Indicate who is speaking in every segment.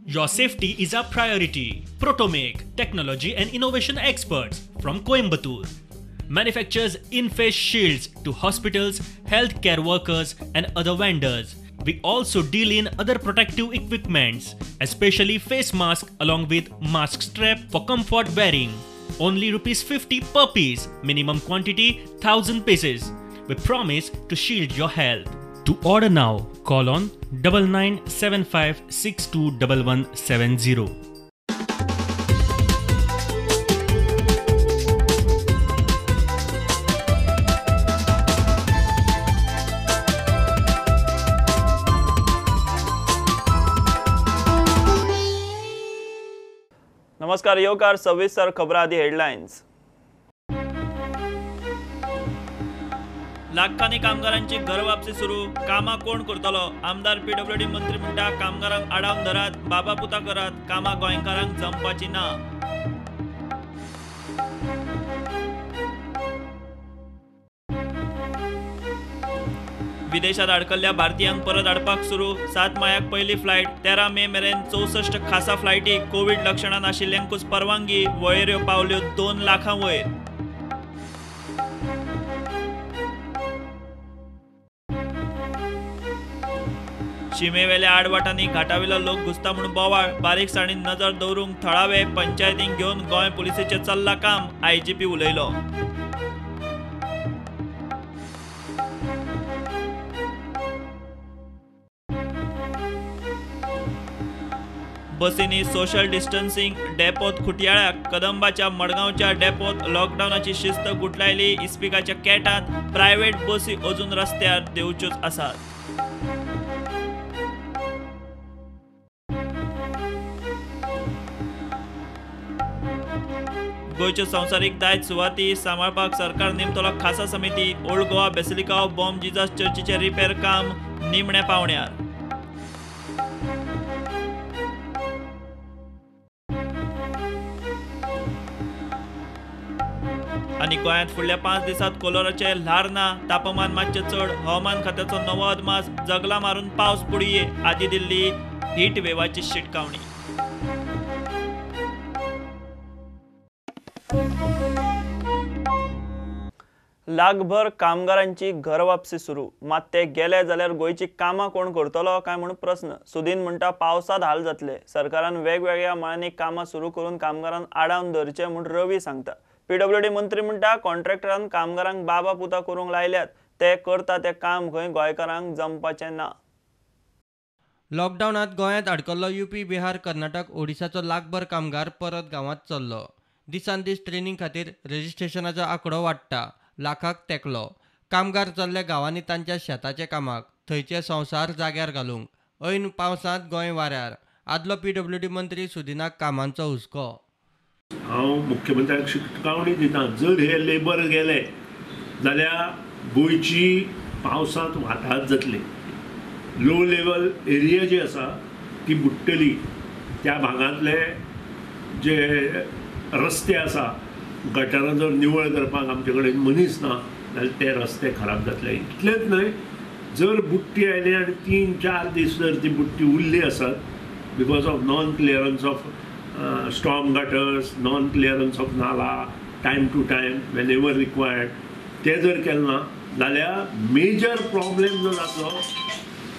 Speaker 1: Your safety is our priority. Protomake, technology and innovation experts from Coimbatore, manufactures in-face shields to hospitals, healthcare workers and other vendors. We also deal in other protective equipments, especially face mask along with mask strap for comfort wearing. Only ₹50 per piece, minimum quantity 1000 pieces. We promise to shield your health. To order now, call on 9975621170.
Speaker 2: नमस्कार, येवकार सविस्तर खबरां आदी headlines. लाखांनी कामगारांची घर वापसी सुरू, कामां कोण करतलो? आमदार पीडब्ल्यूडी मंत्री म्हणटा कामगारांक आडावन धरात, बाबा पुता करात, कामां गोंयकारांक जमपाची ना. विदेशात अडकल्ल्या भारतीयांक परत हाडपाक सुरू, 7 मायाक पहिली फ्लायट, 13 मे मेरेन 64 खासा फ्लायटी, कोविड लक्षणां नाशिल्ल्यांकूच परवानगी, वळेऱ्यो पावल्यो 2 लाखां वयर. शिमेवेल्या आडवाटांनी घाटावेलो लोक घुसता म्हणून बोवाळ, बारीकसाणीन नजर दवरूंक थळावे पंचायतींक घेवन गोंय पुलिसेचें चल्लां काम, आयजीपी उलयलो. बसींनी सोशल डिस्टन्सिंग, डेपोत खुटयाळ्याक, कदंबाच्या मडगांवच्या डेपोत लॉकडावनाची शिस्त गुटलायली, इस्पिकाच्या कॅटांत प्रायव्हेट बसी अजून रस्त्यार देंवच्योच आसात. गोंयच्यो संवसारीक दायज सुवाती सांबाळपाक सरकार नेमतलो खासा समिती, Old Goa Basilica of Bom Jesus चर्चीचे रिपेर काम निमण्या पावण्यार. आनी गोंयांत फुडल्या 5 दिसांत कोलोराचे ल्हार ना, तापमान मातशें चड, हवामान खात्याचो नवो अदमास, जगला मारून पावस पुडये, आदी दिल्ली हीट वेवाची शिटकावणी. लागभर कामगारांची घर वापसी सुरू, मात ते गेले जाल्यार गोंयची कामां कोण करतलो काय म्हणून प्रस्न. सुदीन म्हणटा पावसात हाल जातले. सरकारान वेगवेगळ्या मळांनी कामां सुरू करून कामगारांक आडावन धरचे म्हूण रवी सांगता. पीडब्ल्यूडी मंत्री म्हणटा कॉन्ट्रॅक्टरान कामगारांक बाबा पुता करूंक लायल्यात, ते करता ते काम खंय गोंयकारांक जमपाचें ना.
Speaker 3: लॉकडावनात गोंयांत अडकल्लो यूपी, बिहार, कर्नाटक, ओडिशाचो लागभर कामगार परत गांवांत चल्लो. दिसान दीस ट्रेनिंग खातीर रजिस्ट्रेशनाचो आंकडो वाडटा, लाखाक तेंकलो. कामगार चल्ले गांवांनी तांच्या शेताच्या कामाक, थंयचे संवसार जाग्यार घालूंक. ऐन पावसांत गोंय वाऱ्यार. आदलो पीडब्ल्यूडी मंत्री सुदिनाक कामांचो हुस्को.
Speaker 4: हांव मुख्यमंत्र्याक शिटकावणी दितां, जर हे लेबर गेले जाल्यार गोंयची पावसांत वाताहत जातली. लो लेवल एरिया जी आसा ती बुडटली. त्या भागांतले जे रस्ते आसा, गटारां जर निवळ करपाक आमचे कडेन मनीस ना जाल्यार ते रस्ते खराब जातले. इतलेंच न्हय, जर बुट्टी आयली आनी 3-4 दीस जर ती बुट्टी उरली आसत because of non clearance of storm gutters, non-clearance of nala, time to time, whenever required, ते जर केलें ना जाल्यार मेजर प्रॉब्लेम जो जातलो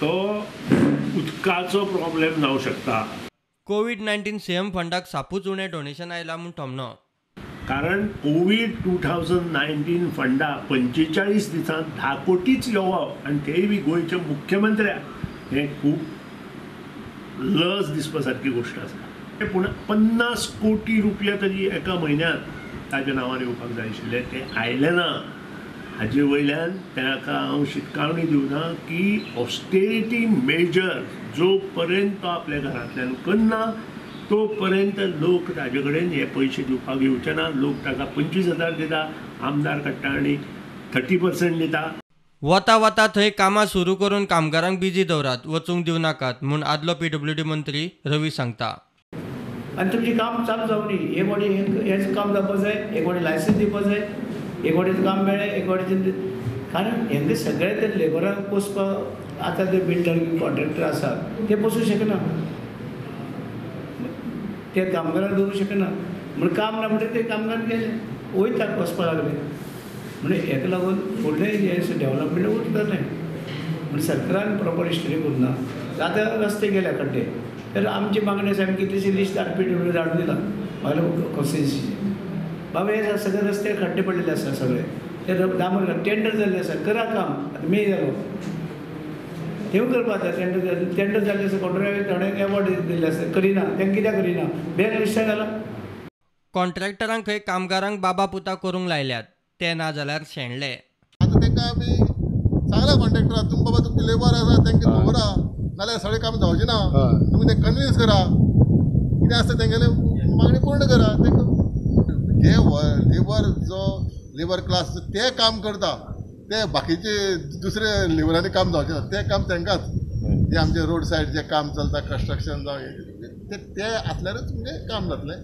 Speaker 4: तो उदकाचो प्रॉब्लेम जावंक शकता.
Speaker 3: कोविड-19 सीएम फंडाक सापूच उणें डोनेशन आयलां म्हूण थोमनो.
Speaker 4: कारण कोविड 2019 फंडा 45 दिसांत 10 कोटीच येवप आनी तेय बी गोंयच्या मुख्यमंत्र्याक हें खूब लज दिसपा सारकी गोश्ट आसा. पूण 50 कोटी रुपया तरी एका म्हयन्यात ताच्या नांवान येवपाक जाय आशिल्ले, ते आयले ना. हाजे वयल्यान ताका हांव शिटकावणी दिवना की ऑस्टेरिटी मेजर जो पर्यंत तो आपल्या घरांतल्यान करना तो पर्यंत लोक ताजे कडेन हे पयशे दिवपाक येवचे ना. लोक ताका 25,000 दिता, आमदार काडटा आनी 30% दिता.
Speaker 3: वता वता थंय कामां सुरू करून कामगारांक बिजी दवरात, वचूंक दिवनाकात म्हूण आदलो पीडब्ल्यूडी मंत्री रवी सांगता.
Speaker 5: आनी तुमचें काम चालू जावं न्ही. एक वाटी हें काम जावपाक जाय, एक वाटी लायसन्स दिवपाक जाय, एक वाटीचें काम मेळ्ळें, एक वाटीचें. कारण हेंगे सगळे ते लेबरांक पोसपाक आतां ते बिल्डर कॉन्ट्रॅक्टर आसात ते पोसूंक शकना. ते कामगारांक दवरूंक शकना म्हण काम ना म्हणटा ते कामगार गेले वयता वचपाक लागले म्हणजे हेका लागून फुडलें हें डेवलपमेंट उरतलें म्हण सरकारान प्रॉपर हिस्ट्री करुना आतां रस्ते गेल्या खड्डे तर आमची मागणी आसा आमी कितलीशी लिस्ट RPW धाडून दिला म्हाका कॉन्स्टिट्युन्सीचे बाबा हे सगळे रस्ते खड्डे पडलेले आसा सगळे ते डांबर टेंडर जाल्ले आसा करा काम आतां मे जालो तेवूय करपा जाता टेंडर जाल्ले आसा कॉन्ट्रॅक्टर थोड्यांक एवॉर्ड दिल्ले आसा करिना तेंका कित्याक करिना बँक लिस्टान घाला
Speaker 3: कॉन्ट्रॅक्टरांक खंय कामगारांक बाबा पुता करूंक लायल्यात ते ना जाल्यार शेणले.
Speaker 6: आतां तांकां आमी सांगला कॉन्ट्रॅक्टराक तुमी बाबा तुमचे लेबर आसा तांकां दवरा नाल्यार सगळें काम जावचें ना तुमी ते कन्विन्स करा कितें आसता तेंगेले मागणी पूर्ण करा तांकां जे लेबर जो लेबर क्लास ते काम करता ते बाकीचे दुसरे लेबरांनी काम जावचें ना ते काम तांकांच जे आमचे रोड सायड जे काम चलता कन्स्ट्रक्शन जावं ते आसल्यारूच तुमचें काम जातलें.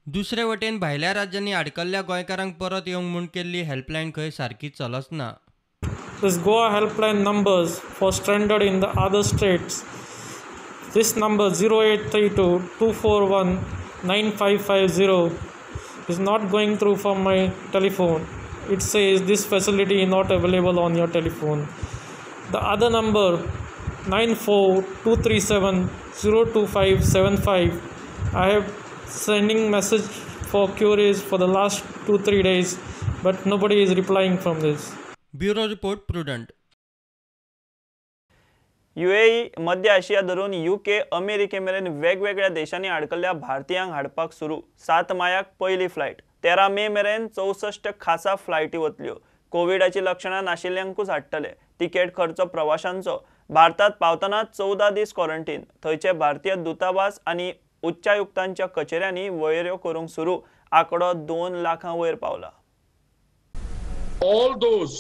Speaker 3: दुसरे वटेन भायल्या राज्यांनी आडकल्ल्या गोंयकारांक परत येवंक म्हूण केल्ली हेल्पलायन खंय सारकी चलच ना.
Speaker 7: This Goa helpline numbers for stranded in the other states. This number 0832 241 9550 is not going through from my telephone. It says this facility is not available on your telephone. The other number 94237 02575. I have sending message for queries for the last 2-3 days, but nobody is replying from this.
Speaker 3: Bureau report prudent.
Speaker 2: UAE, मध्य आशिया धरून UK, अमेरिके मेरेन वेगवेगळ्या देशांनी आडकल्ल्या भारतीयांक हाडपाक सुरू. 7 मायाक पयली flight. 13 मे मेरेन 64 खासा फ्लायटी वतल्यो. कोविडाची लक्षणां नाशिल्ल्यांकूच हाडटले. तिकेट खर्च प्रवाशांचो. भारतात पावतना 14 दीस क्वॉरंटाईन. थंयचे भारतीय दूतावास आनी उच्चायुक्तांच्या कचेऱ्यांनी वळेऱ्यो करूंक सुरू. आंकडो 2 लाखां वयर पावला.
Speaker 8: All those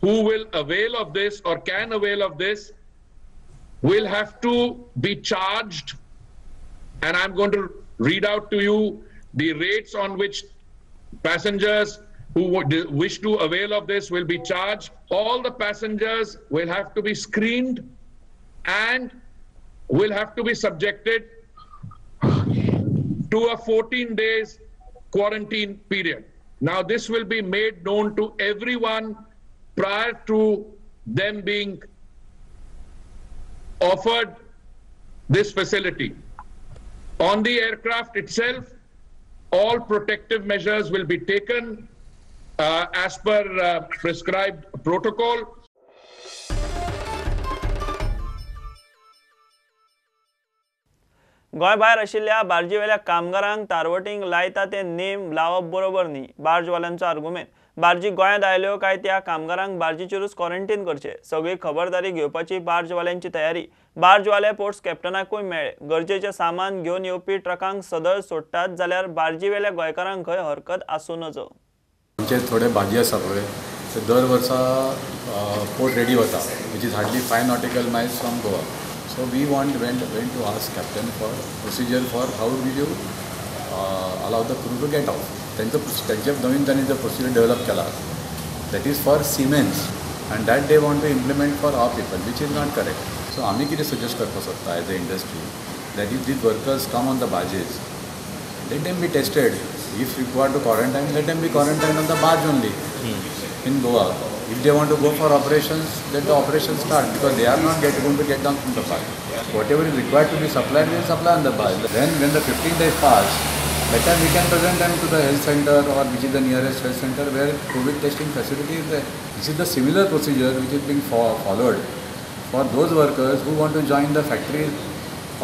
Speaker 8: who will avail of this or can avail of this will have to be charged, and I'm going to read out to you the rates on which passengers who wish to avail of this will be charged. All the passengers will have to be screened and will have to be subjected to a 14 days quarantine period. Now this will be made known to everyone prior to them being offered this facility. On the aircraft itself, all protective measures will be taken as per prescribed protocol.
Speaker 2: Goa भायर आशिल्ल्या बार्जीवेल्या कामगारांक तारवटींक लायता ते name लावप बरोबर न्ही. बार्जवाल्यांचो argument. बार्जी गोंयांत आयल्यो काय त्या कामगारांक बार्जीचेरूच क्वॉरंटाईन करचे. सगळी खबरदारी घेवपाची बार्जवाल्यांची तयारी. बार्जवाले पोर्ट्स कॅप्टनाकूय मेळ्ळे. गरजेचें सामान घेवन येवपी ट्रकांक सदळ सोडटात जाल्यार बार्जीवेल्या गोंयकारांक खंय हरकत आसूं नजो.
Speaker 9: आमचे थोडे बाजी आसा पळय ते दर वर्सा पोर्ट रेडी वता which is hardly 5 nautical Miles from Goa. So we went to ask captain for procedure for how will you allow the crew to get out. त्यांचे नवीन त्यांनी जो प्रोसिजर डेव्हलप केला that is for Siemens and that they want to implement for our people which is not correct. So आम्ही कितें suggest करपाक सोदता as a industry that if these workers come on the barges let them be tested. If required to quarantine, let them be quarantined on the barge only in Goa. If they want to go for operations, let the operations start because they are not going to get down from the barge. Whatever is required to be supplied, we will supply on the barge. Then when the 15 days pass, that time we can present them to the health center or which is the nearest health center where COVID testing facility is there. This is the similar procedure which is being followed for those workers who want to join the factories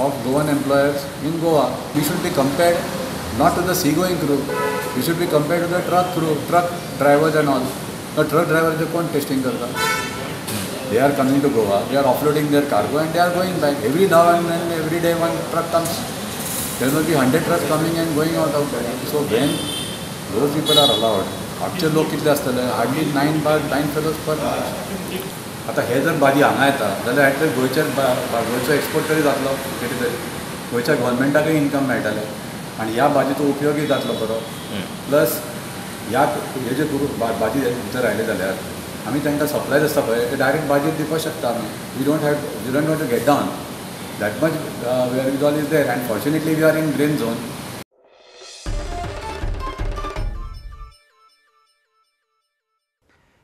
Speaker 9: of Goan employers in Goa. We should be compared not to the seagoing crew. We should be compared to the truck crew, truck drivers and all. The truck drivers they can't testing karta. They are coming to Goa, they are offloading their cargo and they are going back. Every now and then, every day one truck comes. There will be 100 trucks coming and going out of there. So when those people are allowed, आमचे लोक कितले आसतले hardly 9 fellows पर barge. आता हे जर बाजी हांगा येता जाल्यार ॲटलीस्ट गोंयचो एक्सपोर्ट तरी जातलो कितें तरी गोंयच्या गव्हर्मेंटाकूय इन्कम मेळटलें आनी ह्या बाजीचो उपयोगूय जातलो बरो. प्लस ह्या हे जे बाजी भितर आयले जाल्यार आमी तांकां सप्लायज आसता पळय ते डायरेक्ट बाजीर दिवपाक शकता आमी. We don't want to get down that much wherewithal is there, and fortunately we are in green zone.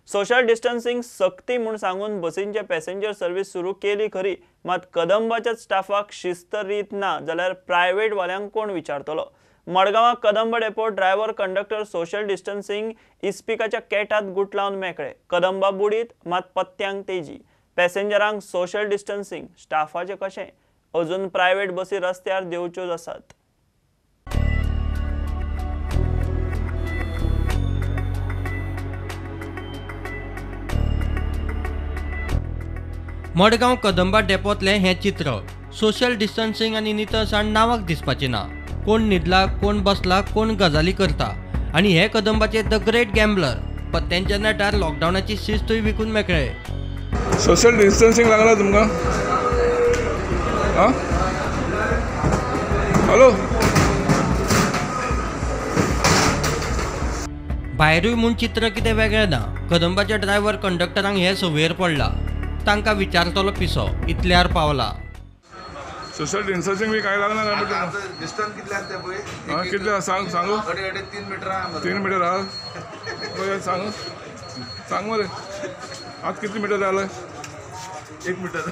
Speaker 2: Social distancing सक्ती म्हूण सांगून बसींचे पॅसेंजर सर्व्हिस सुरू केली खरी, मात कदंबाच्या स्टाफाक शिस्त रीत ना जाल्यार प्रायव्हेट वाल्यांक कोण विचारतलो? मडगांवां Kadamba depot driver conductor social distancing इस्पिकाच्या कॅटात गुट लावन मेकळे. कदंबा बुडीत मात पत्त्यांक तेजी. पॅसेंजरांक सोशल डिस्टन्सिंग, स्टाफाचें कशें? अजून प्रायव्हेट बसी रस्त्यार देंवच्योच आसात.
Speaker 3: मडगांव कदंबा डेपोतलें हें चित्र. सोशल डिस्टन्सिंग आनी नितळसाण नावाक दिसपाची ना. कोण न्हिदला, कोण बसला, कोण गजाली करता. आनी हे कदंबाचे द ग्रेट गॅम्बलर पत्त्यांच्या नेटार लॉकडावनाची शिस्तूय विकून मेकळे.
Speaker 10: सोशल डिस्टन्सिंग लागला तुमकां? हॅलो,
Speaker 3: भायरूय म्हूण चित्र कितें वेगळें ना. कदंबाच्या ड्रायव्हर कंडक्टरांक हे संवयर पडला. तांकां विचारतलो पिसो इतल्यार पावला.
Speaker 10: सोशल डिस्टन्सिंग बी काय लागना काय म्हणटा?
Speaker 11: डिस्टन्स कितले आसा पळय?
Speaker 10: कितले सांगू?
Speaker 11: 3 मीटर आहा.
Speaker 10: 3 मीटर आहा? सांग मरे. आज कितले मीटर जाले?
Speaker 11: 1 मीटर.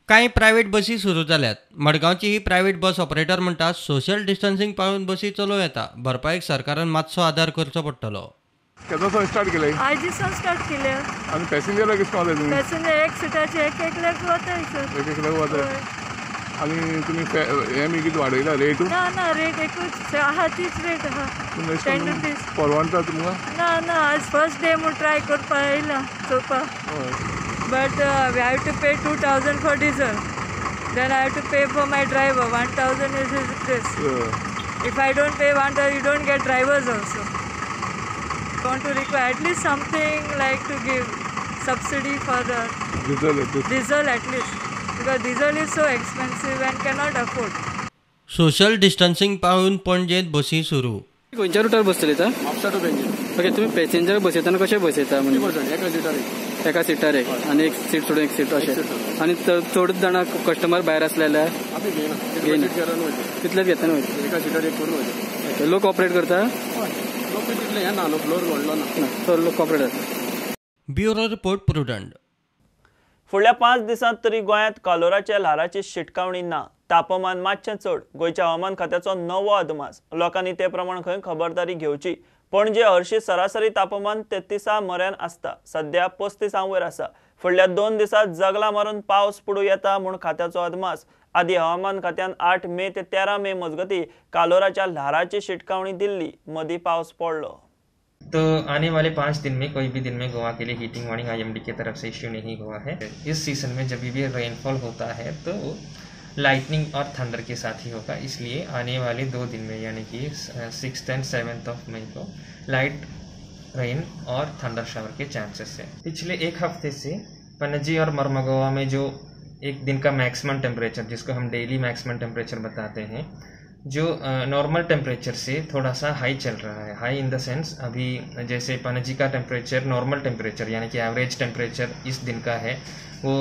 Speaker 3: कांय प्रायव्हेट बसी सुरू जाल्यात. मडगांवची ही प्रायव्हेट बस ऑपरेटर म्हणटा सोशल डिस्टन्सिंग पाळून बसी चलोव येता. भरपाईक सरकारान मातसो आदार करचो पडटलो.
Speaker 10: केदोसावन स्टार्ट केले?
Speaker 12: आज दिसा स्टार्ट केले.
Speaker 10: आनी पॅसेंजराक कितें पावले तुमी?
Speaker 12: पॅसेंजर एक सिटाचे एक लाख वताय सर.
Speaker 10: एक लाख वताय. आनी तुमी हे मी कितें वाडयला रेट?
Speaker 12: ना रेट एकूच आहा, तीच रेट आहा. 10 रुपीज.
Speaker 10: परवडटा तुमकां?
Speaker 12: ना आज फर्स्ट डे म्हूण ट्राय करपा आयला चोवपा. But we have to pay 2000 for diesel. Then I have to pay for my driver 1000 is this. If I don't pay 1000 you don't get drivers also. Want to require at least something like to give subsidy for the diesel at least, because diesel is so expensive and cannot afford.
Speaker 3: Social distancing पाळून पणजेत बसी सुरू.
Speaker 13: खंयच्या रुटार बसतले तर? Mapusa to Bangalore. Okay, तुम्ही passenger बसयतना कशें बसयता? म्हणजे एका सिटार एक आनी एक सीट सोडून एक सीट अशें. आनी चड जाणां कस्टमर भायर आसले जाल्यार घेयना. तितलेच घेतना वयता. एका सिटार एक करून वयता. लोक ऑपरेट करता?
Speaker 3: Bureau report prudent.
Speaker 2: फुडल्या 5 दिसांत तरी गोंयांत कालोराच्या ल्हाराची शिटकावणी ना. तापमान मातशें चड. गोंयच्या हवामान खात्याचो नवो अदमास. लोकांनी ते प्रमाण खंय खबरदारी घेवची. पणजे हरशी सरासरी तापमान 33 म्हऱ्यान आसता. सध्या 35 वयर आसा. फुडल्या 2 दिसांत जगला मारून पावस पडूं येता म्हूण खात्याचो अदमास. आदी हवामान खात्यान 8 मे ते 13 मे मजगती कालोराच्या ल्हाराची शिटकावणी दिल्ली. मदीं पावस पडलो.
Speaker 14: तो आने वाले 5 दिन में कोई भी दिन में गोवा के लिए हीटिंग वार्निंग IMD की तरफ से इश्यू नहीं हुआ है. इस सीजन में जब भी रेनफॉल होता है तो लाइटनिंग और थंडर के साथ ही होगा. इसलिए आने वाले 2 दिन में यानी कि 6th and 7th of May को लाइट रेन और थंडर शावर के चांसेस है. पिछले एक हफ्ते से पणजी और मर्मगोवा में जो एक दिन का मैक्सिमम टेम्परेचर, जिसको हम डेली मैक्सिमम टेम्परेचर बताते हैं, जो नॉर्मल टेम्परेचर से थोड़ा सा हाई चल रहा है. हाई इन द सेंस अभी जैसे पणजी का टेम्परेचर नॉर्मल टेम्परेचर यानी कि एवरेज टेम्परेचर इस दिन का है वो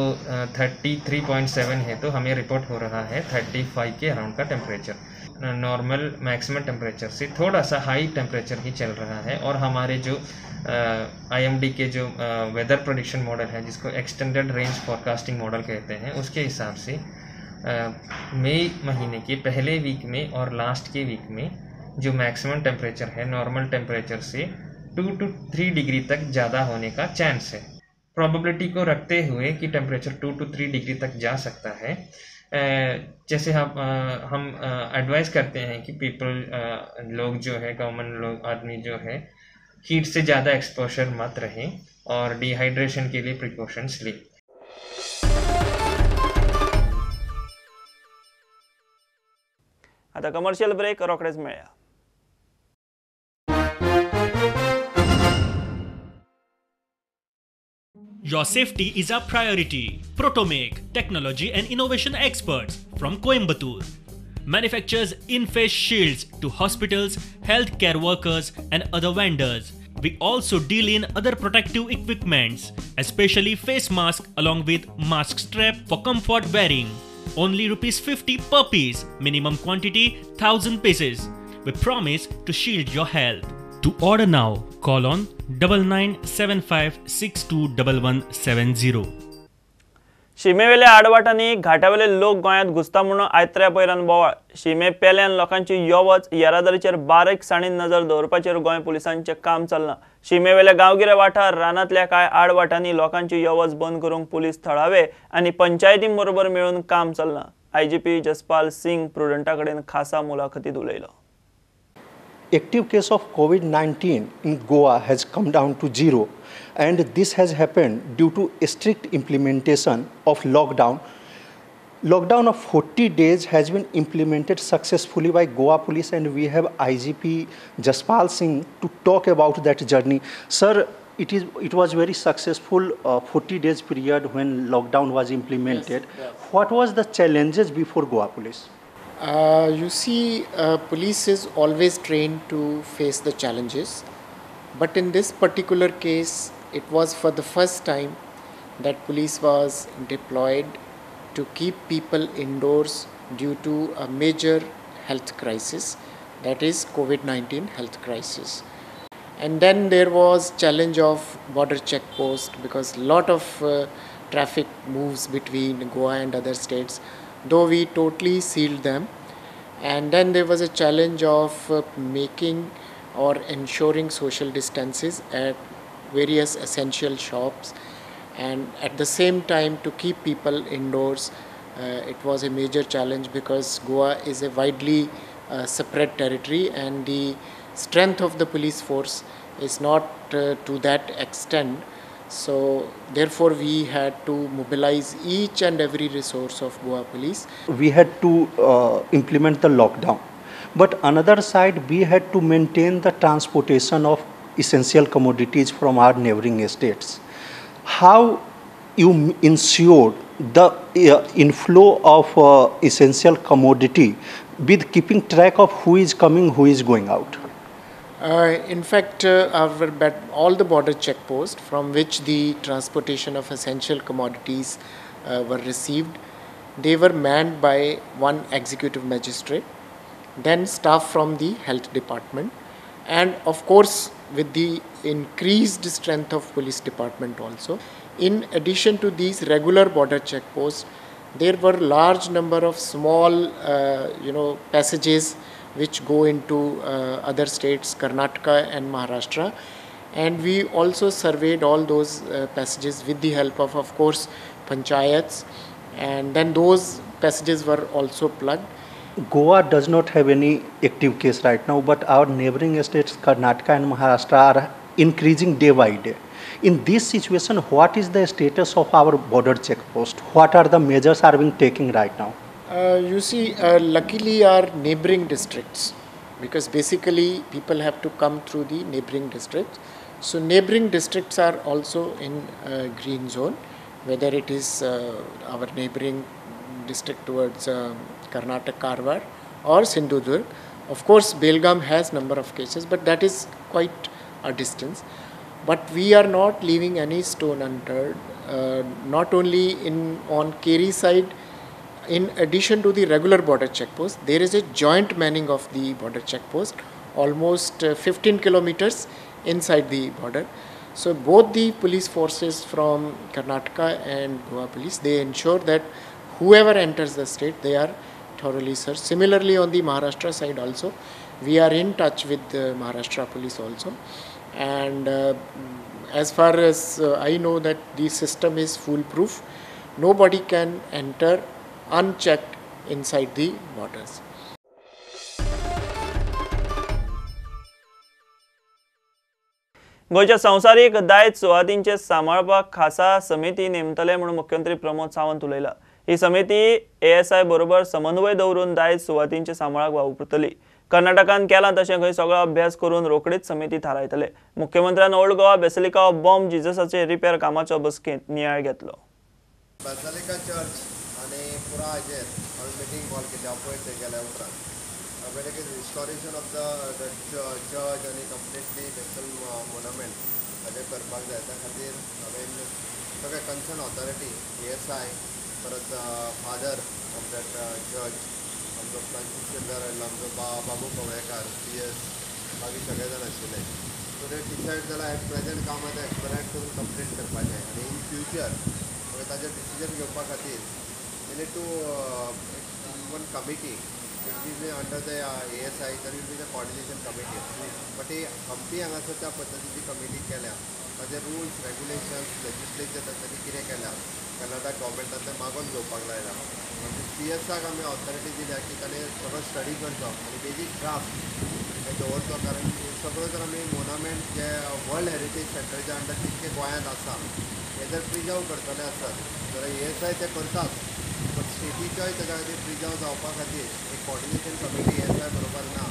Speaker 14: 33.7 है, तो हमें रिपोर्ट हो रहा है 35 के अराउंड का टेम्परेचर. नॉर्मल मैक्सिमम टेम्परेचर से थोड़ा सा हाई टेम्परेचर ही चल रहा है. और हमारे जो IMD के जो वेदर प्रेडिक्शन मॉडल है, जिसको एक्सटेंडेड रेंज फॉरकास्टिंग मॉडल कहते हैं, उसके हिसाब से मई महीने के पहले वीक में और लास्ट के वीक में जो मैक्सिमम टेम्परेचर है normal temperature say 2 to 3 degree तक ज़्यादा होने का चांस है. प्रोबेबिलिटी को रखते हुए कि टेम्परेचर 2 to 3 डिग्री तक जा सकता है. जैसे हम एडवाइस करते हैं कि लोग जो है कॉमन लोग आदमी जो है हीट से ज़्यादा एक्सपोजर मत रहें और डिहाइड्रेशन के लिए प्रिकॉशंस लें.
Speaker 2: आता कमर्शियल ब्रेक रोकडेच मेळ्या.
Speaker 1: Your safety is our priority. Protomake, technology and innovation experts from Coimbatore. Manufactures in-face shields to hospitals, healthcare workers and other vendors. We also deal in other protective equipments, especially face mask along with mask strap for comfort wearing. Only ₹50 per piece. Minimum quantity 1000 pieces. We promise to shield your health. To order now, call on 9975621170.
Speaker 2: शिमेवेल्या आडवाटांनी घाटावेले लोक गोंयांत घुसता म्हणून आयत्र्या पयरान बोवाळ. शिमे पेल्यान लोकांची येवच येरादारीचेर बारीकसाणीन नजर दवरपाचेर गोंय पुलिसांचें काम चल्लां. शिमेवेले गांवगिरे वाठार रानांतल्या कांय आडवाटांनी लोकांची येवच बंद करूंक पुलीस थळावे आनी पंचायतीं बरोबर मेळून काम चल्लां. IGP जसपाल सिंग प्रुडंटा कडेन खासा मुलाखतीत उलयलो.
Speaker 15: Active case of COVID-19 in Goa has come down to 0, and this has happened due to strict implementation of lockdown. Lockdown of 40 days has been implemented successfully by Goa Police, and we have IGP Jaspal Singh to talk about that journey. Sir, it was very successful 40 days period when lockdown was implemented. Yes, yes. What was the challenges before Goa Police?
Speaker 16: You see, police is always trained to face the challenges, but in this particular case, it was for the first time that police was deployed to keep people indoors due to a major health crisis, that is COVID-19 health crisis. And then there was challenge of border checkpost because lot of traffic moves between Goa and other states, though we totally sealed them. And then there was a challenge of making or ensuring social distances at various essential shops, and at the same time to keep people indoors. It was a major challenge because Goa is a widely separate territory, and the strength of the police force is not to that extent. So therefore we had to mobilize each and every resource of Goa Police.
Speaker 15: We had to implement the lockdown, but another side we had to maintain the transportation of essential commodities from our neighboring states. How you ensured the inflow of essential commodity with keeping track of who is coming, who is going out?
Speaker 16: In fact, all the border checkposts from which the transportation of essential commodities were received, they were manned by one executive magistrate, then staff from the health department, and of course with the increased strength of police department also. In addition to these regular border checkposts, there were large number of small passages which go into other states, Karnataka and Maharashtra, and we also surveyed all those passages with the help of course, panchayats, and then those passages were also plugged.
Speaker 15: Goa does not have any active case right now, but our neighboring states, Karnataka and Maharashtra, are increasing day by day. In this situation, what is the status of our border checkpost? What are the measures are being taken right now?
Speaker 16: You see, luckily our neighboring districts, because basically people have to come through the neighboring districts. So neighboring districts are also in green zone, whether it is our neighboring district towards Karnataka, Karwar or Sindhudurg. Of course, Belgaum has number of cases, but that is quite a distance. But we are not leaving any stone unturned. Not only on Keri side, in addition to the regular border checkpost, there is a joint manning of the border checkpost, almost 15 kilometers inside the border. So both the police forces from Karnataka and Goa Police, they ensure that whoever enters the state, they are thoroughly searched. Similarly, on the Maharashtra side also, we are in touch with the Maharashtra Police also. And as far as I know that the system is foolproof, nobody can enter unchecked inside the borders.
Speaker 2: गोयच्या संवसारीक दायज सुवातींचे सांबाळपाक खासा समिती नेमतले म्हणून मुख्यमंत्री प्रमोद सावंत उलयला. ही समिती ASI बरोबर समन्वय दवरून दायज सुवातींचे सांबाळाक वावुरतली. कर्नाटकान केला तशें खंय सगळो अभ्यास करून रोखडीच समिती थारायतले. मुख्यमंत्र्यान Old Goa Basilica of Bom जिजसाचे रिपेर कामाच्या बसकेंत नियाळ घेतलो.
Speaker 17: बेसिलिका चर्च आनी पुरा हाजेर मिटींग कॉल केली अपॉइंट केल्या उपरांत when it is restoration of the church आनी कंप्लीटली बेसल मोन्युमेंट हाजेर करपाक जाय त्या खातीर हांवें सगळे कन्सर्न ऑथॉरिटी ASI परत फादर ऑफ दॅट जज, आमचो फ्रांसीस शेल्डर आयिल्लो, आमचो बाबू कवळेकार PS, बाकी सगळे जाण आशिल्ले. सो ते डिसायड जाला एट प्रेझेंट काम आतां एक्सपरायट करून कंप्लीट करपाचें आनी इन फ्युचर मागीर ताजें डिसिजन घेवपा खातीर they need to one committee which will be under the ASI, there will be the coordination committee. But Hampi हांगासर त्या पद्दतीची कमिटी केल्या, ताजे रुल्स रेग्युलेशन्स लेजिस्लेचर तांच्यांनी कितें केल्या, कर्नाटक गव्हर्मेंटान मागून घेवपाक लायला. म्हणजे PSक आमी ऑथॉरिटी दिल्या की ताणें सगळो स्टडी करचो आनी बेजीक ड्राफ्ट हे दवरचो. कारण सगळो जर आमी मोनामेंट जे वर्ल्ड हेरिटेज सेंटरच्या अंडर जितके गोंयांत आसा हे जर प्रिजर्व करतले आसत जाल्यार ASI ते करतात, बट स्टेटीच्याय तेच्या खातीर प्रिजर्व जावपा खातीर एक कॉर्डिनेशन कमिटी ASI बरोबर ना,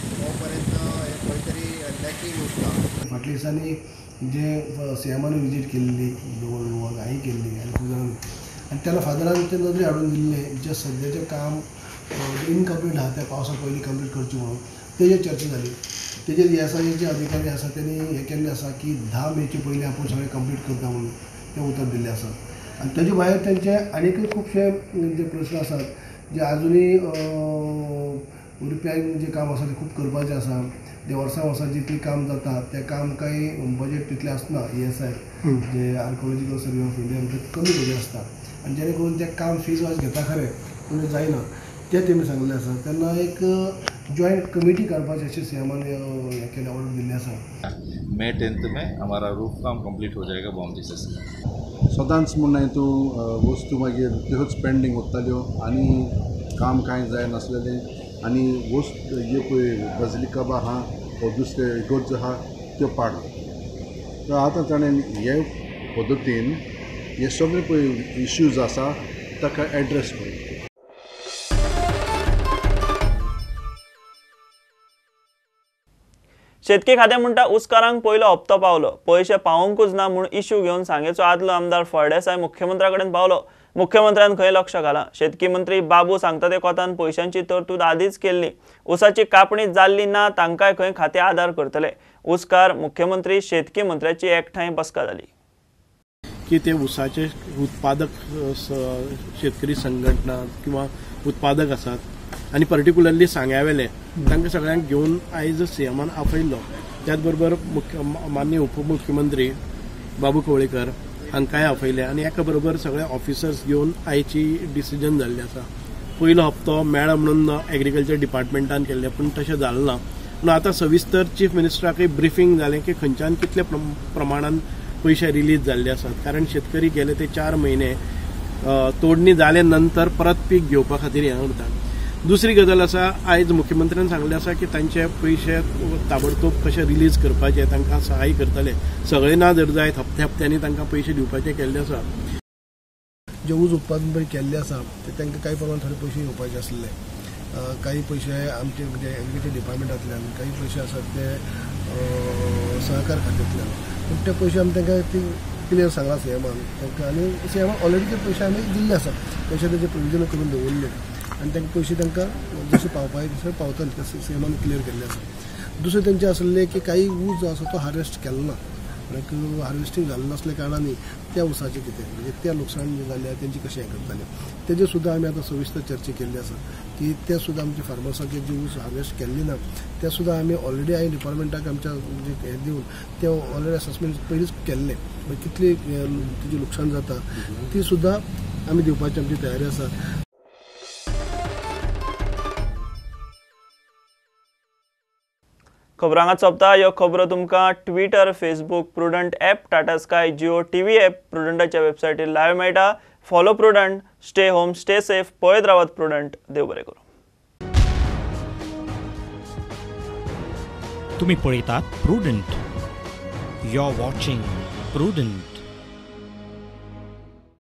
Speaker 17: तो पर्यंत हे खंय तरी लॅकींग उरता.
Speaker 18: फाटल्या दिसांनी जे CMान विजीट केल्ली, हांवें केल्ली आनी त्याला फादरान ते नदरे हाडून दिल्ले जे सद्याचें काम इनकम्प्लीट आहा ते पावसा पयलीं कंप्लीट करचें म्हणून तेजेर चर्चा जाली. तेजेर ASI जे अधिकारी आसा त्यांनी हे केल्लें आसा की 10 मेचे पयलीं आपूण सगळें कंप्लीट करता म्हणून तें उतर दिल्लें आसा. आनी तेजे भायर तेंचे आनीकय खुबशे जे प्रश्न आसात जे आजुनूय उरप्याक जे काम आसा तें खूब करपाचें आसा. जे वर्सा जितलें काम जाता तें काम कांय बजेट तितलें आसना. ASI जे आर्कोलॉजिकल सर्वे ऑफ इंडिया कमी बजेट आसता आनी जेणे करून तें काम फीज वायज घेता खरें पूण जायना तें तेमी सांगलें आसा. तेन्ना एक जॉयंट कमिटी काडपाची अशी CMान हें केलें, ऑर्डर दिल्ली आसा.
Speaker 19: May 10th में हमारा रूफ काम कंप्लीट हो जाएगा बॉम्बे से.
Speaker 20: सदांच म्हूण हितून वस्तू मागीर त्योच पेंडींग उरताल्यो आनी काम कांय जायनासलेलें आनी वस्त ह्यो पळय बजलिका बा आहा वो दुसरे इगोर्ज आहा त्यो पाड. तर आतां ताणें हे पद्दतीन हे सगळे पळय इश्यूज आसा ताका एड्रेस करूं.
Speaker 2: शेतकी खातें म्हणटा उसकारांक पयलो हप्तो पावलो, पयशे पावोवंकूच ना म्हूण इश्यू घेवन सांगेचो आदलो आमदार फळदेसाय मुख्यमंत्र्या कडेन पावलो. मुख्यमंत्र्यान खंय लक्ष घालां. शेतकी मंत्री बाबू सांगता ते कोतान पयशांची तरतूद आदींच केल्ली. ऊसाची कापणी जाल्ली ना तांकांय खंय खातें आदार करतले. उसकार मुख्यमंत्री शेतकी मंत्र्याची एकठांय बसका जाली.
Speaker 18: की ते ऊसाचे उत्पादक शेतकरी संघटना किंवा उत्पादक आसात आनी पर्टिक्युलरली सांग्यावेले तांकां सगळ्यांक घेवन आयज CMान आपयल्लो. त्याच बरोबर माननीय उपमुख्यमंत्री बाबू कवळेकर हांकांय आपयले आनी एका बरोबर सगळे ऑफिसर्स घेवन आयची डिसिजन जाल्ली आसा. पयलो हप्तो मेळ्ळा म्हणून एग्रीकल्चर डिपार्टमेंटान केल्लें पूण तशें जालें ना. पूण आतां सविस्तर चीफ मिनिस्टराकय ब्रिफींग जालें की खंयच्यान कितले प्रमाणान पयशे रिलीज जाल्ले आसात. कारण शेतकरी गेले ते 4 म्हयने तोडणी जाले नंतर परत पीक घेवपा खातीर हें उरता. दुसरी गजाल आसा, आयज मुख्यमंत्र्यान सांगलें आसा की तांचे पयशे ताबडतोब कशे रिलीज करपाचे, तांकां सहाय करतले. सगळे ना जर जायत हप्ते हप्त्यांनी तांकां पयशे दिवपाचें केल्लें आसा. जे ऊस उत्पादन पळय केल्लें आसा ते तांकां कांय प्रमाणात थोडे पयशे येवपाचे आसले. काही पयशे आमचे म्हणजे एग्रीकल्चर डिपार्टमेंटांतल्यान, काही पयशे आसात ते सहकार खात्यांतल्यान. पूण ते पयशे आमी तांकां क्लियर सांगला CMान तांकां आनी CMान ऑलरेडी ते पयशे आमी दिल्ले आसा. पयशे तेजे प्रोविजन करून दवरले आनी तांकां पयशे तांकां जशे पावपाय तशे पावतले ते CMान क्लियर केल्ले आसा. दुसरें तेंचें आसलें की काही ऊस जो आसा तो हार्वेस्ट केलो ना, म्हणजे हार्वेस्टिंग जालें नासल्या कारणांनी त्या ऊसाचें कितें म्हणजे त्या लुकसाण जें जालें तेंची कशें हें करतालें तेजेर सुद्दां आमी आतां सविस्तर चर्चा केल्ली आसा की ते सुद्दां आमचे फार्मर्सांचे जे ऊस हार्वेस्ट केल्ली ना ते सुद्दां आमी ऑलरेडी हांवें डिपार्टमेंटाक आमच्या म्हणजे हें दिवन ते ऑलरेडी असेसमेंट पयलींच केल्ले. कितली तेजी लुकसाण जाता ती सुद्दां आमी दिवपाची आमची तयारी आसा.
Speaker 2: खबरांक सोंपता. ह्यो खबरो तुमकां Twitter, Facebook, Prudent app, Tata Sky, Jio TV app, प्रुडंटाच्या वेबसायटीर लायव्ह मेळटा. Follow Prudent, stay home, stay safe, पळयत रावत प्रुडंट. देव बरें करूं.
Speaker 21: तुम्ही पळयतात Prudent. You are watching prudent.